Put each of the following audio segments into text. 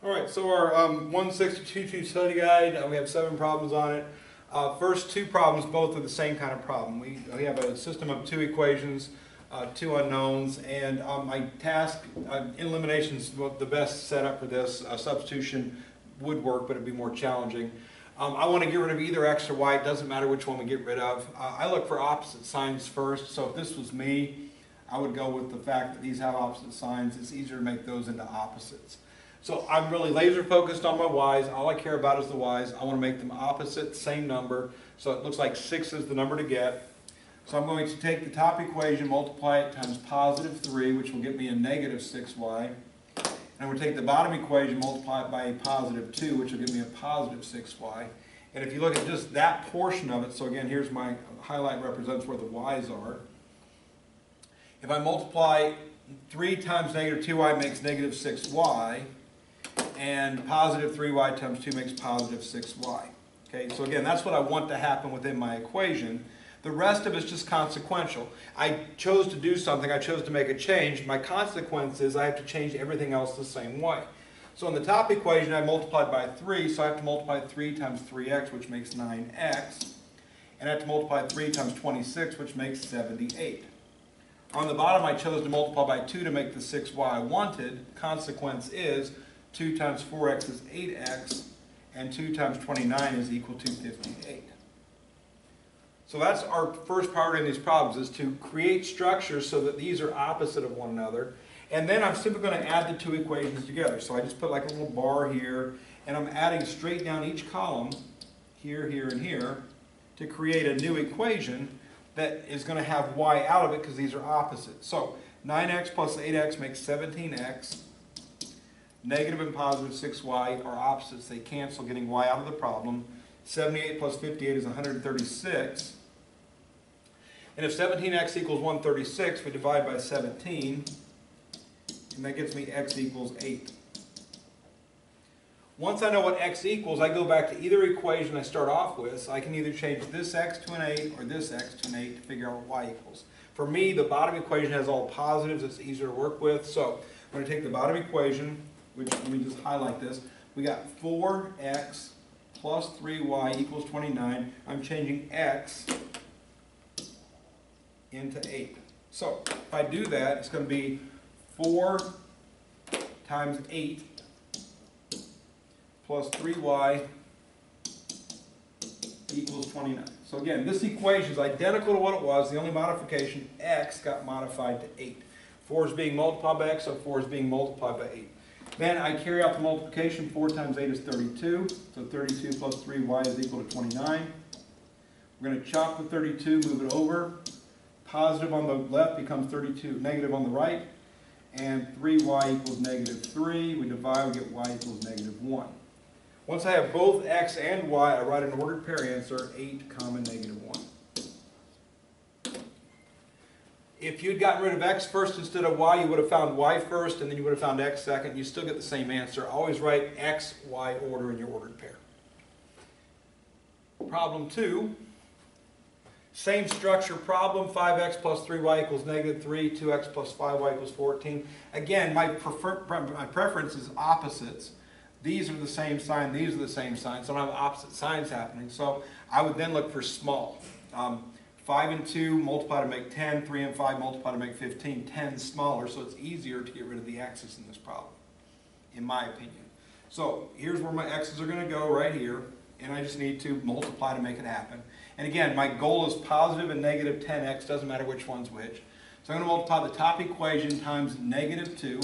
Alright, so our 162 study guide, we have 7 problems on it. First 2 problems, both are the same kind of problem. We have a system of 2 equations, 2 unknowns, and my task, elimination is the best setup for this. Substitution would work, but it'd be more challenging. I want to get rid of either x or y, it doesn't matter which one we get rid of. I look for opposite signs first, so if this was me, I would go with the fact that these have opposite signs. It's easier to make those into opposites. So I'm really laser focused on my y's. All I care about is the y's. I want to make them opposite, same number. So it looks like 6 is the number to get. So I'm going to take the top equation, multiply it times positive 3, which will get me a negative 6y. And I'm going to take the bottom equation, multiply it by a positive 2, which will give me a positive 6y. And if you look at just that portion of it, so again, here's my highlight represents where the y's are. If I multiply 3 times negative 2y makes negative 6y. And positive 3y times 2 makes positive 6y. Okay, so again, that's what I want to happen within my equation. The rest of it is just consequential. I chose to do something, I chose to make a change. My consequence is I have to change everything else the same way. So in the top equation, I multiplied by 3, so I have to multiply 3 times 3x, which makes 9x. And I have to multiply 3 times 26, which makes 78. On the bottom, I chose to multiply by 2 to make the 6y I wanted. Consequence is 2 times 4x is 8x, and 2 times 29 is equal to 58. So that's our first priority in these problems, is to create structures so that these are opposite of one another. And then I'm simply going to add the 2 equations together. So I just put like a little bar here, and I'm adding straight down each column, here, here, and here, to create a new equation that is going to have y out of it because these are opposite. So 9x plus 8x makes 17x. Negative and positive 6y are opposites. They cancel, getting y out of the problem. 78 plus 58 is 136. And if 17x equals 136, we divide by 17. And that gets me x equals 8. Once I know what x equals, I go back to either equation I start off with. So I can either change this x to an 8 or this x to an 8 to figure out what y equals. For me, the bottom equation has all positives. It's easier to work with. So I'm going to take the bottom equation, which, let me just highlight this. We got 4x plus 3y equals 29. I'm changing x into 8. So if I do that, it's going to be 4 times 8 plus 3y equals 29. So again, this equation is identical to what it was. The only modification, x got modified to 8. 4 is being multiplied by x, so 4 is being multiplied by 8. Then I carry out the multiplication. 4 times 8 is 32. So 32 plus 3y is equal to 29. We're going to chop the 32, move it over. Positive on the left becomes 32, negative on the right. And 3y equals negative 3. We divide, we get y equals negative 1. Once I have both x and y, I write an ordered pair answer, 8 comma negative 1. If you'd gotten rid of x first instead of y, you would have found y first, and then you would have found x second. You still get the same answer. Always write x, y order in your ordered pair. Problem 2. Same structure problem. 5x plus 3y equals negative 3. 2x plus 5y equals 14. Again, my preference is opposites. These are the same sign. These are the same sign. So I don't have opposite signs happening. So I would then look for small. 5 and 2 multiply to make 10, 3 and 5 multiply to make 15. 10 is smaller, so it's easier to get rid of the x's in this problem, in my opinion. So here's where my x's are going to go, right here, and I just need to multiply to make it happen. And again, my goal is positive and negative 10x, doesn't matter which one's which. So I'm going to multiply the top equation times negative 2.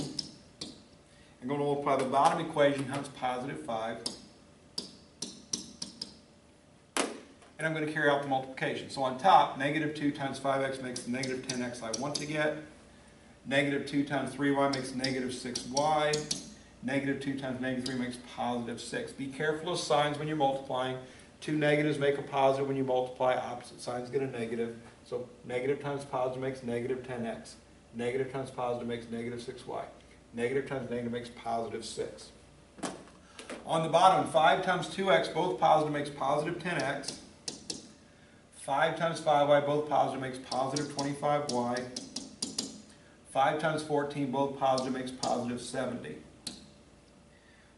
I'm going to multiply the bottom equation times positive 5. And I'm going to carry out the multiplication. So on top, negative 2 times 5x makes the negative 10x I want to get. Negative 2 times 3y makes negative 6y. Negative 2 times negative 3 makes positive 6. Be careful of signs when you're multiplying. 2 negatives make a positive when you multiply. Opposite signs get a negative. So negative times positive makes negative 10x. Negative times positive makes negative 6y. Negative times negative makes positive 6. On the bottom, 5 times 2x, both positive, makes positive 10x. 5 times 5y, both positive, makes positive 25y. 5 times 14, both positive, makes positive 70.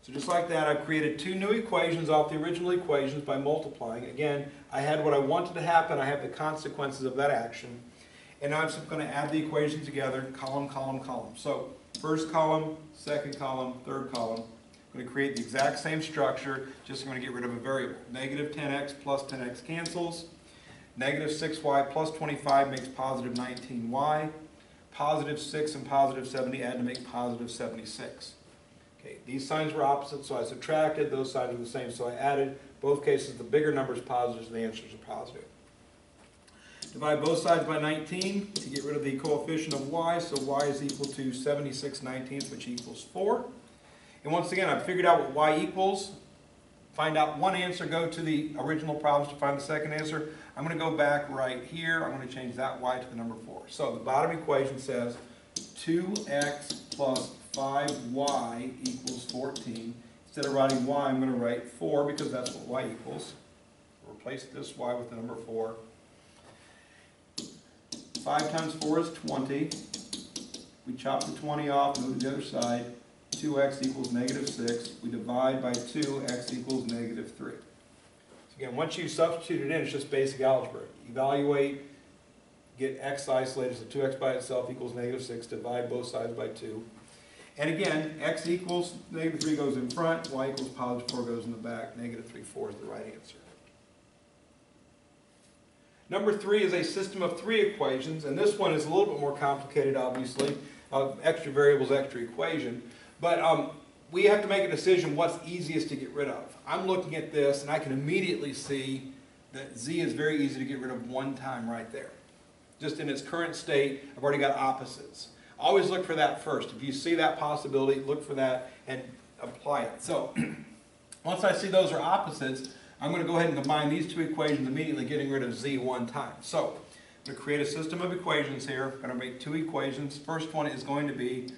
So just like that, I've created two new equations off the original equations by multiplying. Again, I had what I wanted to happen, I have the consequences of that action. And now I'm just going to add the equations together, column, column, column. So first column, second column, third column. I'm going to create the exact same structure, just I'm going to get rid of a variable. Negative 10x plus 10x cancels. Negative 6y plus 25 makes positive 19y. Positive 6 and positive 70 add to make positive 76. Okay, these signs were opposite, so I subtracted. Those signs were the same, so I added. Both cases, the bigger number is positive, so the answers are positive. Divide both sides by 19 to get rid of the coefficient of y, so y is equal to 76/19, which equals 4. And once again, I've figured out what y equals. Find out one answer, go to the original problems to find the second answer. I'm going to go back right here. I'm going to change that y to the number 4. So the bottom equation says 2x plus 5y equals 14. Instead of writing y, I'm going to write 4 because that's what y equals. Replace this y with the number 4. 5 times 4 is 20. We chop the 20 off, move to the other side. 2x equals negative 6. We divide by 2, x equals negative 3. So again, once you substitute it in, it's just basic algebra. Evaluate, get x isolated, so 2x by itself equals negative 6. Divide both sides by 2. And again, x equals negative 3 goes in front, y equals positive 4 goes in the back. Negative 3, 4 is the right answer. Number 3 is a system of 3 equations, and this one is a little bit more complicated, obviously. Extra variables, extra equation. But we have to make a decision what's easiest to get rid of. I'm looking at this, and I can immediately see that z is very easy to get rid of one time right there. Just in its current state, I've already got opposites. Always look for that first. If you see that possibility, look for that and apply it. So once I see those are opposites, I'm going to go ahead and combine these two equations immediately, getting rid of z one time. So I'm going to create a system of equations here. I'm going to make two equations. First one is going to be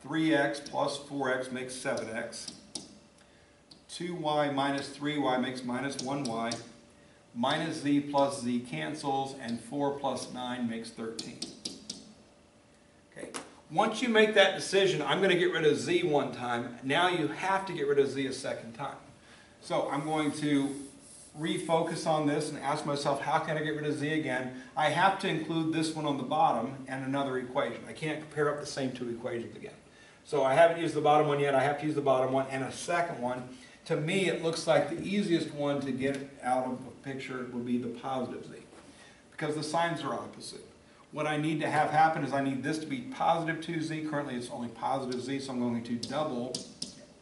3x plus 4x makes 7x. 2y minus 3y makes minus 1y. Minus z plus z cancels, and 4 plus 9 makes 13. Okay. Once you make that decision, I'm going to get rid of z one time. Now you have to get rid of z a second time. So I'm going to refocus on this and ask myself, how can I get rid of z again? I have to include this one on the bottom and another equation. I can't compare up the same two equations again. So I haven't used the bottom one yet. I have to use the bottom one and a second one. To me, it looks like the easiest one to get out of the picture would be the positive z, because the signs are opposite. What I need to have happen is I need this to be positive 2z. Currently it's only positive z, so I'm going to double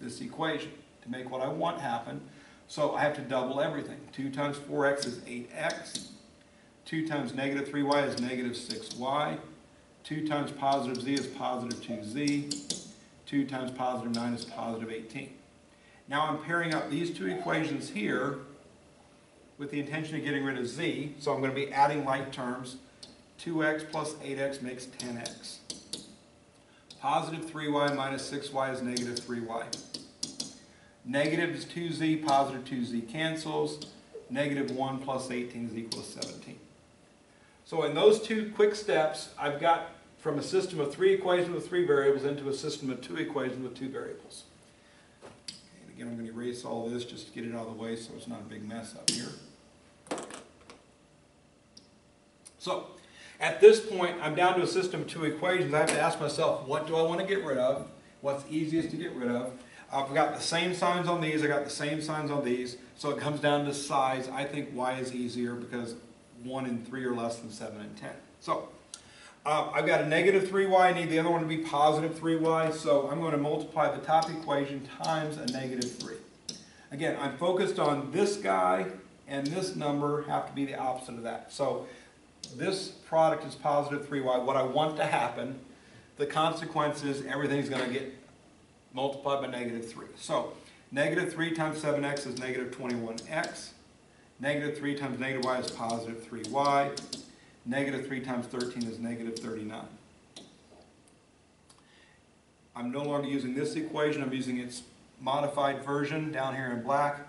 this equation to make what I want happen. So I have to double everything. 2 times 4x is 8x. 2 times negative 3y is negative 6y. 2 times positive z is positive 2z. 2 times positive 9 is positive 18. Now I'm pairing up these two equations here with the intention of getting rid of z. So I'm going to be adding like terms. 2x plus 8x makes 10x. Positive 3y minus 6y is negative 3y. Negative is 2z, positive 2z cancels. Negative 1 plus 18 is equal to 17. So in those two quick steps, I've got from a system of 3 equations with 3 variables into a system of 2 equations with 2 variables. And again, I'm going to erase all this just to get it out of the way so it's not a big mess up here. So at this point, I'm down to a system of 2 equations. I have to ask myself, what do I want to get rid of? What's easiest to get rid of? I've got the same signs on these. I got the same signs on these. So it comes down to size. I think y is easier because 1 and 3 are less than 7 and 10. So I've got a negative 3y. I need the other one to be positive 3y. So I'm going to multiply the top equation times a negative 3. Again, I'm focused on this guy and this number have to be the opposite of that. So this product is positive 3y. What I want to happen, the consequence is everything's going to get multiplied by negative 3. So negative 3 times 7x is negative 21x. Negative 3 times negative y is positive 3y. Negative 3 times 13 is negative 39. I'm no longer using this equation. I'm using its modified version down here in black.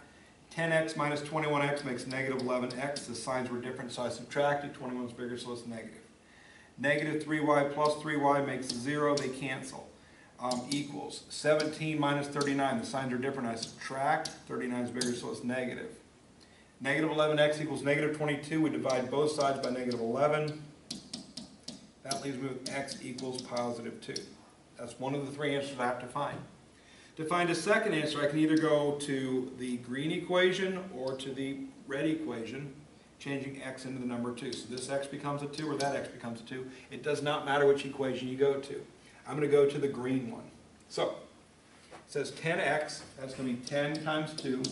10x minus 21x makes negative 11x. The signs were different, so I subtracted. 21 is bigger, so it's negative. Negative 3y plus 3y makes 0. They cancel. equals 17 minus 39. The signs are different. I subtract. 39 is bigger, so it's negative. Negative 11x equals negative 22. We divide both sides by negative 11. That leaves me with x equals positive 2. That's one of the three answers I have to find. To find a second answer, I can either go to the green equation or to the red equation, changing x into the number 2. So this x becomes a 2 or that x becomes a 2. It does not matter which equation you go to. I'm going to go to the green one. So it says 10x, that's going to be 10 times 2,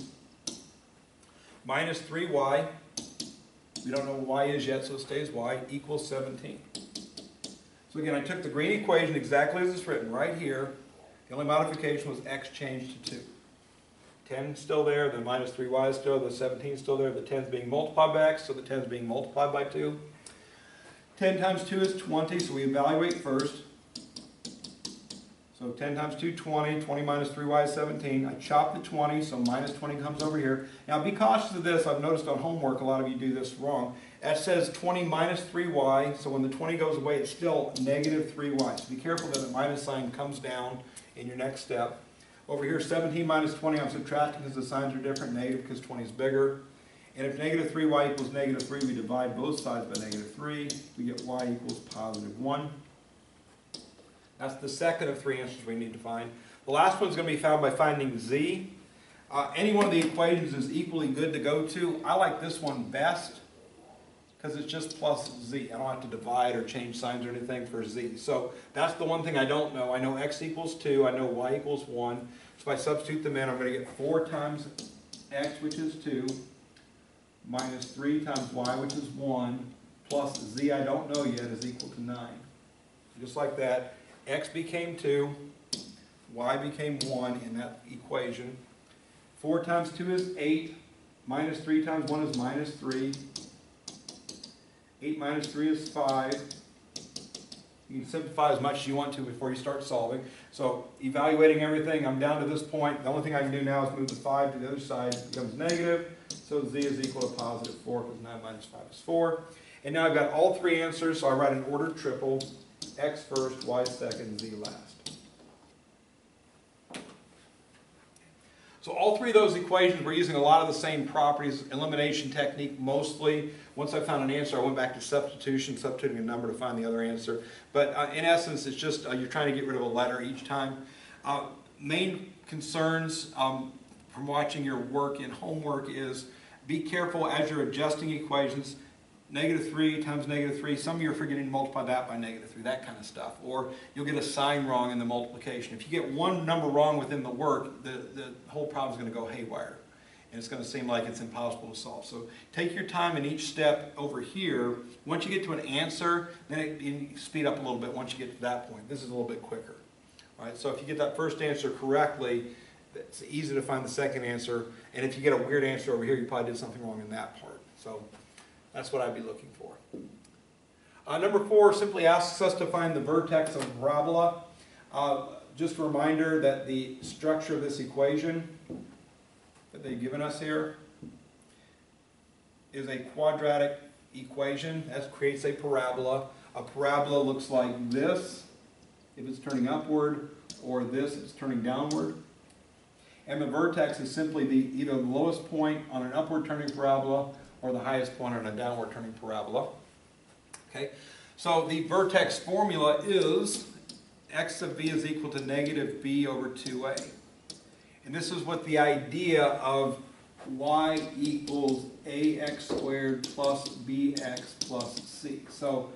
minus 3y, we don't know what y is yet, so it stays y, equals 17. So again, I took the green equation exactly as it's written right here. The only modification was x changed to 2. 10 is still there, the minus 3y is still there, the 17 is still there, the 10 is being multiplied by x, so the 10 is being multiplied by 2. 10 times 2 is 20, so we evaluate first. So 10 times 2, 20. 20 minus 3y is 17. I chop the 20, so minus 20 comes over here. Now be cautious of this. I've noticed on homework a lot of you do this wrong. That says 20 minus 3y, so when the 20 goes away, it's still negative 3y. So be careful that the minus sign comes down in your next step. Over here, 17 minus 20, I'm subtracting because the signs are different. Negative because 20 is bigger. And if negative 3y equals negative 3, we divide both sides by negative 3. We get y equals positive 1. That's the second of three answers we need to find. The last one's going to be found by finding z. Any one of the equations is equally good to go to. I like this one best because it's just plus z. I don't have to divide or change signs or anything for z. So that's the one thing I don't know. I know x equals 2. I know y equals 1. So if I substitute them in, I'm going to get 4 times x, which is 2, minus 3 times y, which is 1, plus z I don't know yet is equal to 9. Just like that. X became 2, y became 1 in that equation. 4 times 2 is 8, minus 3 times 1 is minus 3. 8 minus 3 is 5. You can simplify as much as you want to before you start solving. So evaluating everything, I'm down to this point. The only thing I can do now is move the 5 to the other side. It becomes negative. So z is equal to positive 4 because 9 minus 5 is 4. And now I've got all three answers, so I write an ordered triple. X first, y second, z last. So all three of those equations were using a lot of the same properties, elimination technique mostly. Once I found an answer, I went back to substitution, substituting a number to find the other answer. But in essence, it's just you're trying to get rid of a letter each time. Main concerns from watching your work in homework is be careful as you're adjusting equations. Negative 3 times negative 3, some of you are forgetting to multiply that by negative 3, that kind of stuff. Or you'll get a sign wrong in the multiplication. If you get one number wrong within the work, the whole problem is going to go haywire. And it's going to seem like it's impossible to solve. So take your time in each step over here. Once you get to an answer, then you speed up a little bit once you get to that point. This is a little bit quicker. All right, so if you get that first answer correctly, it's easy to find the second answer. And if you get a weird answer over here, you probably did something wrong in that part. So that's what I'd be looking for. Number 4 simply asks us to find the vertex of a parabola. Just a reminder that the structure of this equation that they've given us here is a quadratic equation that creates a parabola. A parabola looks like this if it's turning upward, or this if it's turning downward. And the vertex is simply either the lowest point on an upward turning parabola or the highest point on a downward turning parabola. Okay, so the vertex formula is x of v is equal to negative b over 2a. And this is what the idea of y equals ax squared plus bx plus c. So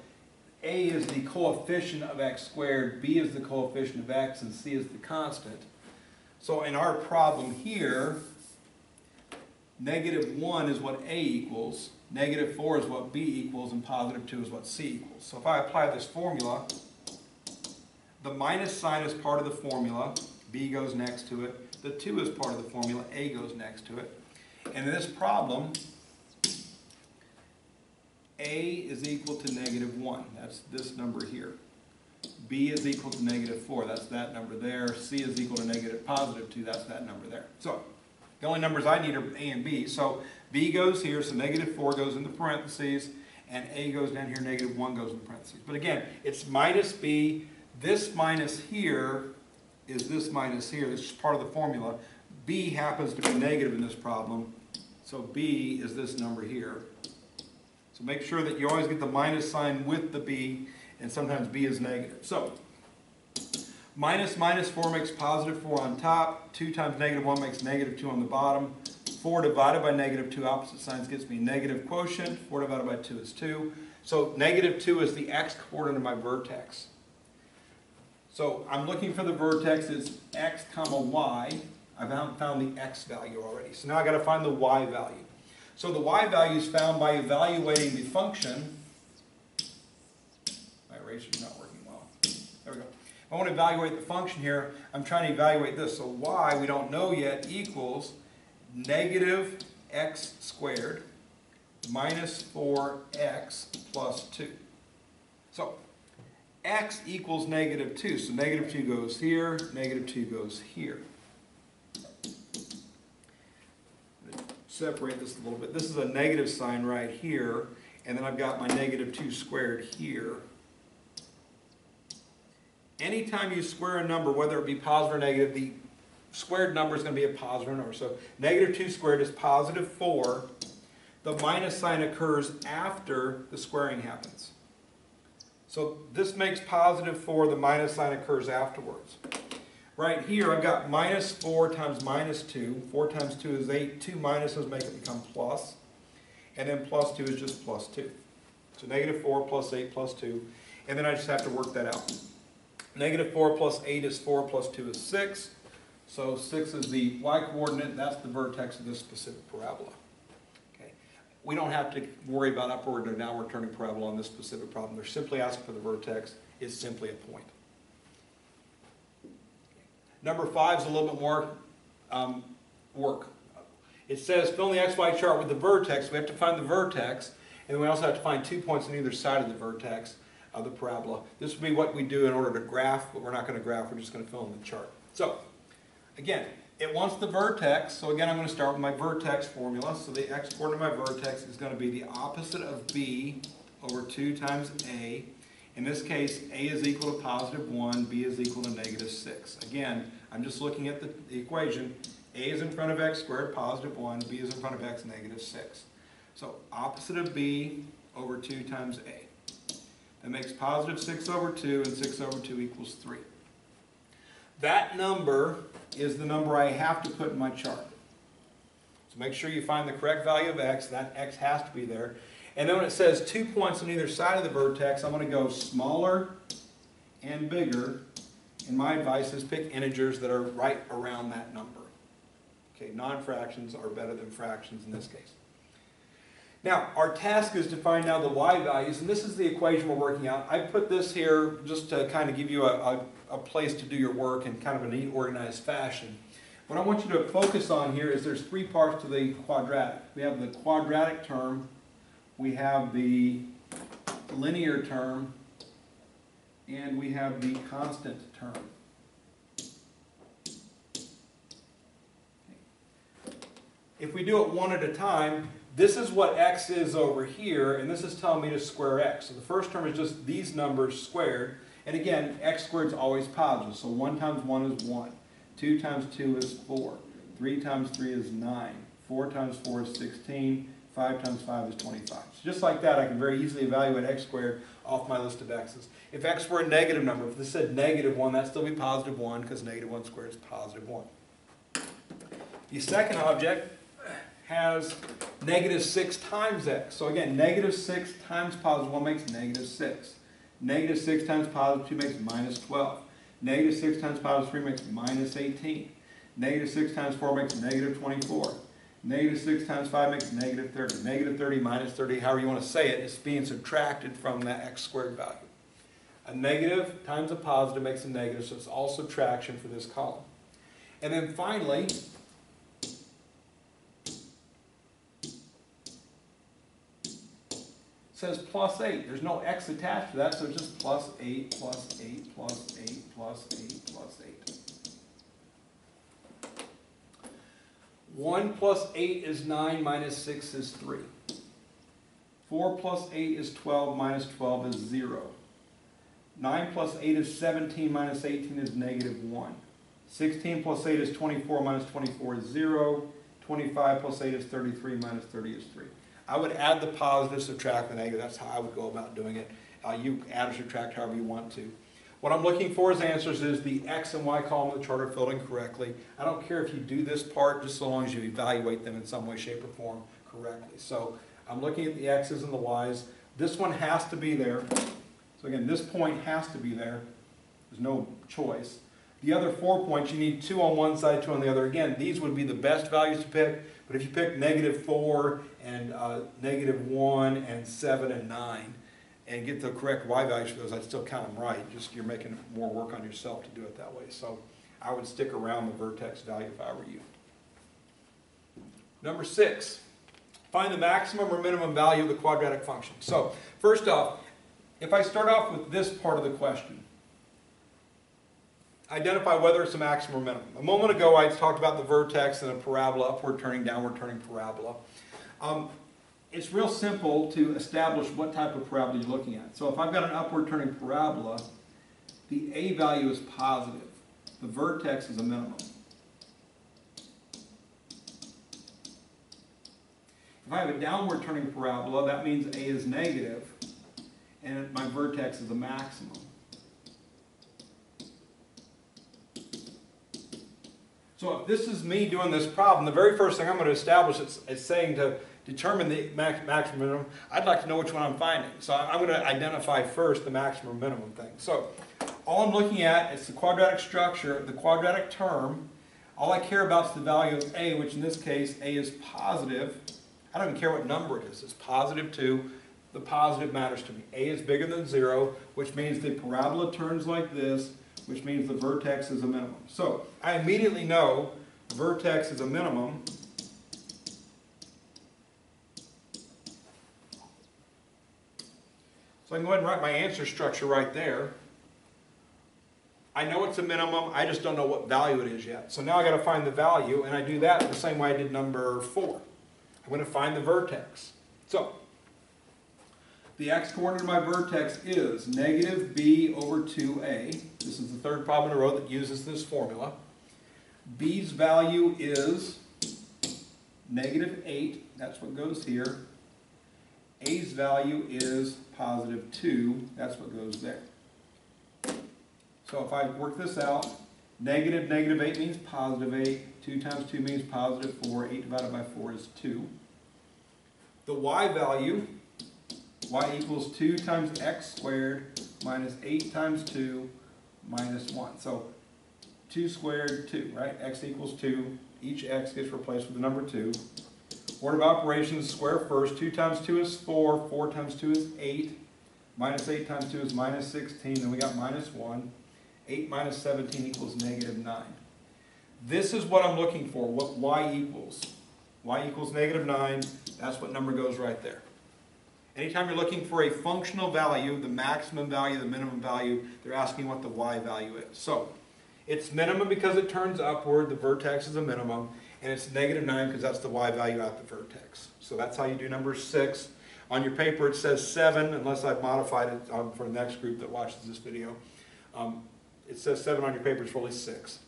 a is the coefficient of x squared, b is the coefficient of x, and c is the constant. So in our problem here, negative 1 is what a equals, negative 4 is what b equals, and positive 2 is what c equals. So if I apply this formula, the minus sign is part of the formula, b goes next to it, the 2 is part of the formula, a goes next to it. And in this problem, a is equal to negative 1, that's this number here. B is equal to negative 4, that's that number there. C is equal to positive 2, that's that number there. So the only numbers I need are a and b. So b goes here, so negative 4 goes in the parentheses, and a goes down here, negative 1 goes in the parentheses. But again, it's minus b. This minus here is this minus here. This is part of the formula. B happens to be negative in this problem, so B is this number here. So make sure that you always get the minus sign with the B, and sometimes B is negative. So minus minus 4 makes positive 4 on top. 2 times negative 1 makes negative 2 on the bottom. 4 divided by negative 2 opposite signs gets me negative quotient. 4 divided by 2 is 2. So negative 2 is the x-coordinate of my vertex. So I'm looking for the vertex. It's x comma y. I've found the x value already. So now I've got to find the y value. So the y value is found by evaluating the function. My eraser's not working well. There we go. If I want to evaluate the function here, I'm trying to evaluate this. So y, we don't know yet, equals negative x squared minus 4x plus 2. So x equals negative 2. So negative 2 goes here, negative 2 goes here. Separate this a little bit. This is a negative sign right here, and then I've got my negative 2 squared here. Anytime you square a number, whether it be positive or negative, the squared number is going to be a positive number. So negative 2 squared is positive 4. The minus sign occurs after the squaring happens. So this makes positive 4, the minus sign occurs afterwards. Right here, I've got minus 4 times minus 2. 4 times 2 is 8. 2 minuses make it become plus. And then plus 2 is just plus 2. So negative 4 plus 8 plus 2. And then I just have to work that out. Negative 4 plus 8 is 4 plus 2 is 6. So 6 is the y-coordinate. That's the vertex of this specific parabola. Okay. We don't have to worry about upward or downward turning parabola on this specific problem. They're simply asking for the vertex. It's simply a point. Number 5 is a little bit more work. It says fill in the xy chart with the vertex. We have to find the vertex, and we also have to find 2 points on either side of the vertex of the parabola. This would be what we do in order to graph, but we're not going to graph. We're just going to fill in the chart. So, again, it wants the vertex. So again, I'm going to start with my vertex formula. So the x-coordinate of my vertex is going to be the opposite of b over 2 times a. In this case, a is equal to positive 1, b is equal to negative 6. Again, I'm just looking at the equation. A is in front of x squared, positive 1, b is in front of x, negative 6. So opposite of b over 2 times a. That makes positive 6 over 2, and 6 over 2 equals 3. That number is the number I have to put in my chart. So make sure you find the correct value of x. That x has to be there. And then when it says 2 points on either side of the vertex, I'm going to go smaller and bigger. And my advice is pick integers that are right around that number. Okay, non-fractions are better than fractions in this case. Now, our task is to find now the y values, and this is the equation we're working out. I put this here just to kind of give you a place to do your work in kind of a neat, organized fashion. What I want you to focus on here is there's 3 parts to the quadratic. We have the quadratic term, we have the linear term, and we have the constant term. If we do it one at a time, this is what x is over here, and this is telling me to square x. So the first term is just these numbers squared. And again, x squared is always positive. So 1 times 1 is 1. 2 times 2 is 4. 3 times 3 is 9. 4 times 4 is 16. 5 times 5 is 25. So just like that, I can very easily evaluate x squared off my list of x's. If x were a negative number, if this said negative 1, that'd still be positive 1, because negative 1 squared is positive 1. The second object has negative 6 times x. So again, negative 6 times positive 1 makes negative 6. Negative 6 times positive 2 makes minus 12. Negative 6 times positive 3 makes minus 18. Negative 6 times 4 makes negative 24. Negative 6 times 5 makes negative 30. Negative 30 minus 30, however you want to say it, is being subtracted from that x squared value. A negative times a positive makes a negative, so it's all subtraction for this column. And then finally, says plus 8. There's no x attached to that, so it's just plus 8, plus 8, plus 8, plus 8, plus 8. 1 plus 8 is 9, minus 6 is 3. 4 plus 8 is 12, minus 12 is 0. 9 plus 8 is 17, minus 18 is negative 1. 16 plus 8 is 24, minus 24 is 0. 25 plus 8 is 33, minus 30 is 3. I would add the positive, subtract the negative. That's how I would go about doing it. You add or subtract however you want to. What I'm looking for as answers is the X and Y column of the chart are filled in correctly. I don't care if you do this part, just so long as you evaluate them in some way, shape, or form correctly. So I'm looking at the X's and the Y's. This one has to be there. So again, this point has to be there. There's no choice. The other 4 points, you need 2 on one side, 2 on the other. Again, these would be the best values to pick, but if you pick -4 and -1 and 7 and 9 and get the correct Y values for those, I'd still count them right. Just you're making more work on yourself to do it that way. So I would stick around the vertex value if I were you. Number 6, find the maximum or minimum value of the quadratic function. So first off, if I start off with this part of the question, identify whether it's a maximum or minimum. A moment ago I talked about the vertex and a parabola, upward turning, downward turning parabola. It's real simple to establish what type of parabola you're looking at. So if I've got an upward turning parabola, the A value is positive. The vertex is a minimum. If I have a downward turning parabola, that means A is negative, and my vertex is a maximum. So if this is me doing this problem, the very first thing I'm going to establish is saying to determine the maximum minimum, I'd like to know which one I'm finding. So I'm going to identify first the maximum minimum thing. So all I'm looking at is the quadratic structure, the quadratic term. All I care about is the value of A, which in this case, A is positive. I don't even care what number it is. It's positive 2. The positive matters to me. A is bigger than 0, which means the parabola turns like this, which means the vertex is a minimum. So I immediately know the vertex is a minimum. So I can go ahead and write my answer structure right there. I know it's a minimum, I just don't know what value it is yet. So now I got to find the value, and I do that the same way I did number 4. I'm going to find the vertex. So the x-coordinate of my vertex is negative b over 2a. This is the third problem in a row that uses this formula. B's value is negative 8. That's what goes here. A's value is positive 2. That's what goes there. So if I work this out, negative 8 means positive 8. 2 times 2 means positive 4. 8 divided by 4 is 2. The y value, y equals 2 times x squared minus 8 times 2 minus 1. So 2 squared, 2, right? X equals 2. Each x gets replaced with the number 2. Order of operations, square first. 2 times 2 is 4. 4 times 2 is 8. Minus 8 times 2 is minus 16. Then we got minus 1. 8 minus 17 equals negative 9. This is what I'm looking for, what y equals. Y equals negative 9. That's what number goes right there. Anytime you're looking for a functional value, the maximum value, the minimum value, they're asking what the y value is. So it's minimum because it turns upward, the vertex is a minimum, and it's negative 9 because that's the y value at the vertex. So that's how you do number 6. On your paper it says 7, unless I've modified it for the next group that watches this video. It says 7 on your paper, it's really 6.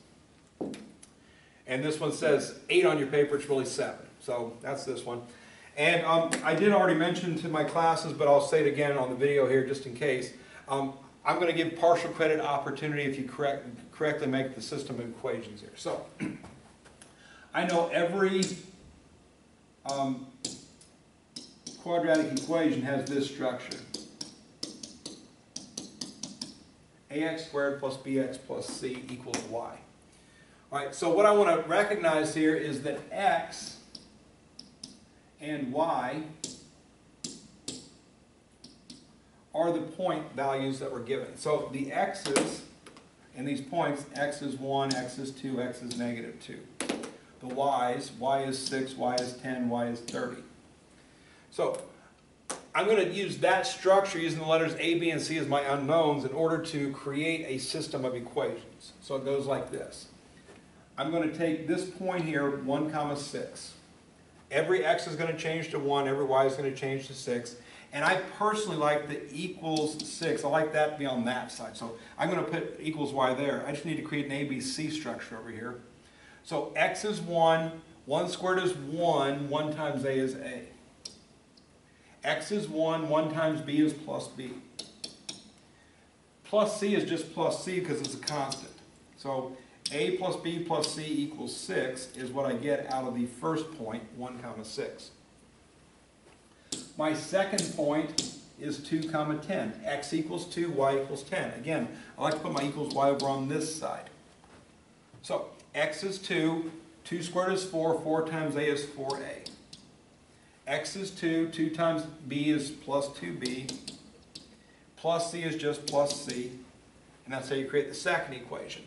And this one says 8 on your paper, it's really 7. So that's this one. And I did already mention to my classes, but I'll say it again on the video here just in case. I'm going to give partial credit opportunity if you correctly make the system of equations here. So I know every quadratic equation has this structure. ax squared plus bx plus c equals y. All right, so what I want to recognize here is that x and y are the point values that were given. So the x's in these points, x is 1, x is 2, x is negative 2. The y's, y is 6, y is 10, y is 30. So I'm going to use that structure using the letters A, B, and C as my unknowns in order to create a system of equations. So it goes like this. I'm going to take this point here, 1, 6. Every x is going to change to 1, every y is going to change to 6. And I personally like the equals 6. I like that to be on that side. So I'm going to put equals y there. I just need to create an ABC structure over here. So x is 1. 1 squared is 1. 1 times a is a. X is 1. 1 times b is plus b. Plus c is just plus c because it's a constant. So a plus b plus c equals 6 is what I get out of the first point, 1 comma 6. My second point is 2 comma 10. X equals 2, y equals 10. Again, I like to put my equals y over on this side. So x is 2. 2 squared is 4. 4 times a is 4a. X is 2. 2 times b is plus 2b. Plus c is just plus c. And that's how you create the second equation.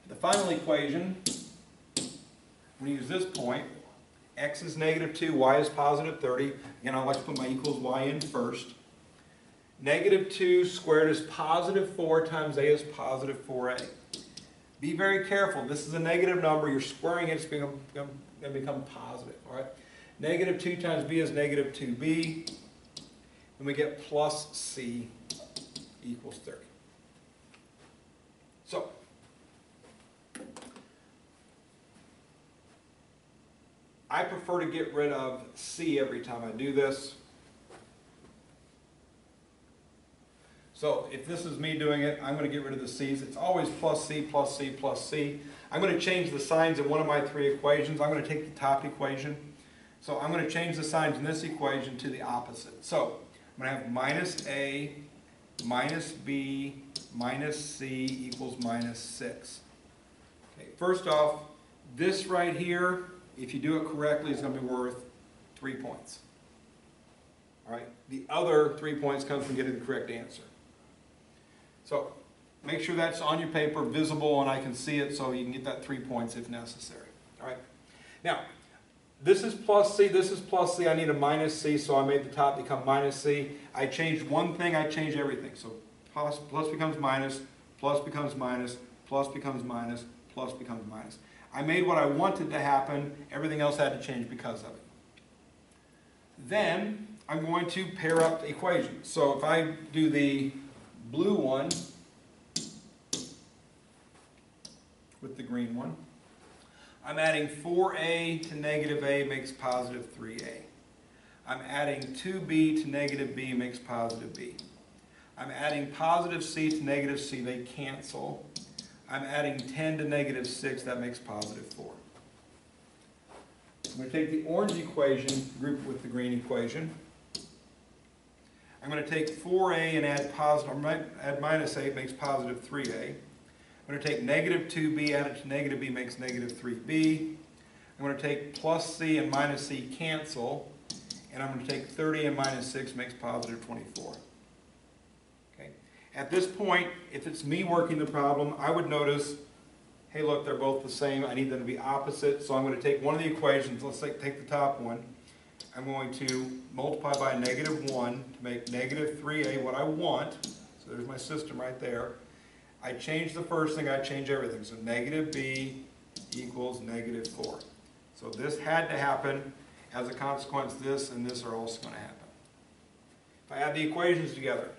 The final equation, we use this point. X is negative 2, y is positive 30. Again, I like to put my equals y in first. Negative 2 squared is positive 4 times a is positive 4a. Be very careful. This is a negative number. You're squaring it. It's going to become positive. All right? Negative 2 times b is negative 2b. And we get plus c equals 30. So, I prefer to get rid of c every time I do this. So if this is me doing it, I'm going to get rid of the c's. It's always plus c, plus c, plus c. I'm going to change the signs in one of my three equations. I'm going to take the top equation. So I'm going to change the signs in this equation to the opposite. So I'm going to have minus a, minus b, minus c equals minus 6. Okay, first off, this right here, if you do it correctly, is going to be worth 3 points. All right? The other 3 points come from getting the correct answer. So make sure that's on your paper, visible, and I can see it so you can get that 3 points if necessary. All right? Now, this is plus c, this is plus c. I need a minus c, so I made the top become minus c. I changed one thing, I changed everything. So plus becomes minus, plus becomes minus, plus becomes minus, plus becomes minus. I made what I wanted to happen. Everything else had to change because of it. Then I'm going to pair up the equations. So if I do the blue one with the green one, I'm adding 4a to negative a makes positive 3a. I'm adding 2b to negative b makes positive b. I'm adding positive c to negative c, they cancel. I'm adding 10 to negative 6, that makes positive 4. I'm going to take the orange equation, group it with the green equation. I'm going to take 4a and add minus a, makes positive 3a. I'm going to take negative 2b, add it to negative b, makes negative 3b. I'm going to take plus c and minus c cancel, and I'm going to take 30 and minus 6 makes positive 24. Okay. At this point, if it's me working the problem, I would notice, hey look, they're both the same. I need them to be opposite, so I'm going to take one of the equations. Let's take the top one. I'm going to multiply by negative 1 to make negative 3a what I want. So there's my system right there. I change the first thing, I change everything. So negative b equals negative 4. So this had to happen. As a consequence, this and this are also going to happen. If I add the equations together,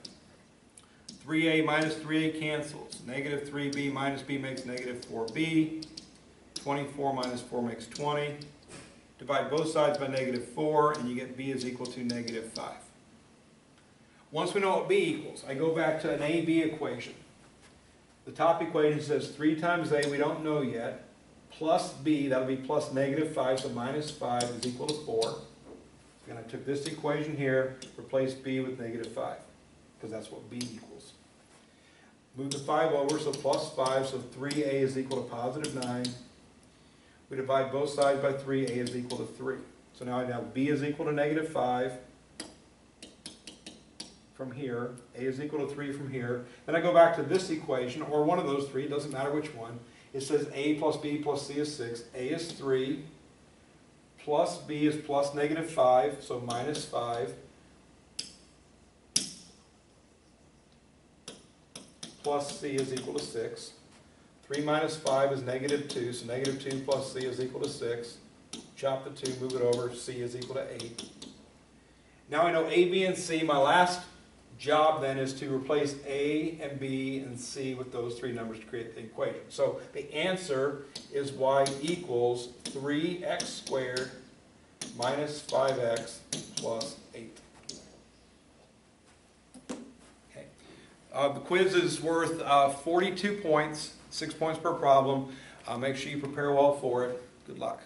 3a minus 3a cancels. Negative 3b minus b makes negative 4b. 24 minus 4 makes 20. Divide both sides by negative 4, and you get b is equal to negative 5. Once we know what b equals, I go back to an a-b equation. The top equation says 3 times a, we don't know yet, plus b, that'll be plus negative 5, so minus 5 is equal to 4. And I took this equation here, replaced b with negative 5, because that's what b equals. Move the 5 over, so plus 5, so 3a is equal to positive 9. We divide both sides by 3, a is equal to 3. So now I have b is equal to negative 5 from here, a is equal to 3 from here. Then I go back to this equation, or one of those three, it doesn't matter which one. It says a plus b plus c is 6, a is 3, plus b is plus negative 5, so minus 5, plus c is equal to 6. 3 minus 5 is negative 2, so negative 2 plus c is equal to 6. Chop the 2, move it over, c is equal to 8. Now I know A, B, and C. My last job then is to replace A and B and C with those three numbers to create the equation. So the answer is y equals 3x squared minus 5x plus 8. Okay. The quiz is worth 42 points, 6 points per problem. Make sure you prepare well for it. Good luck.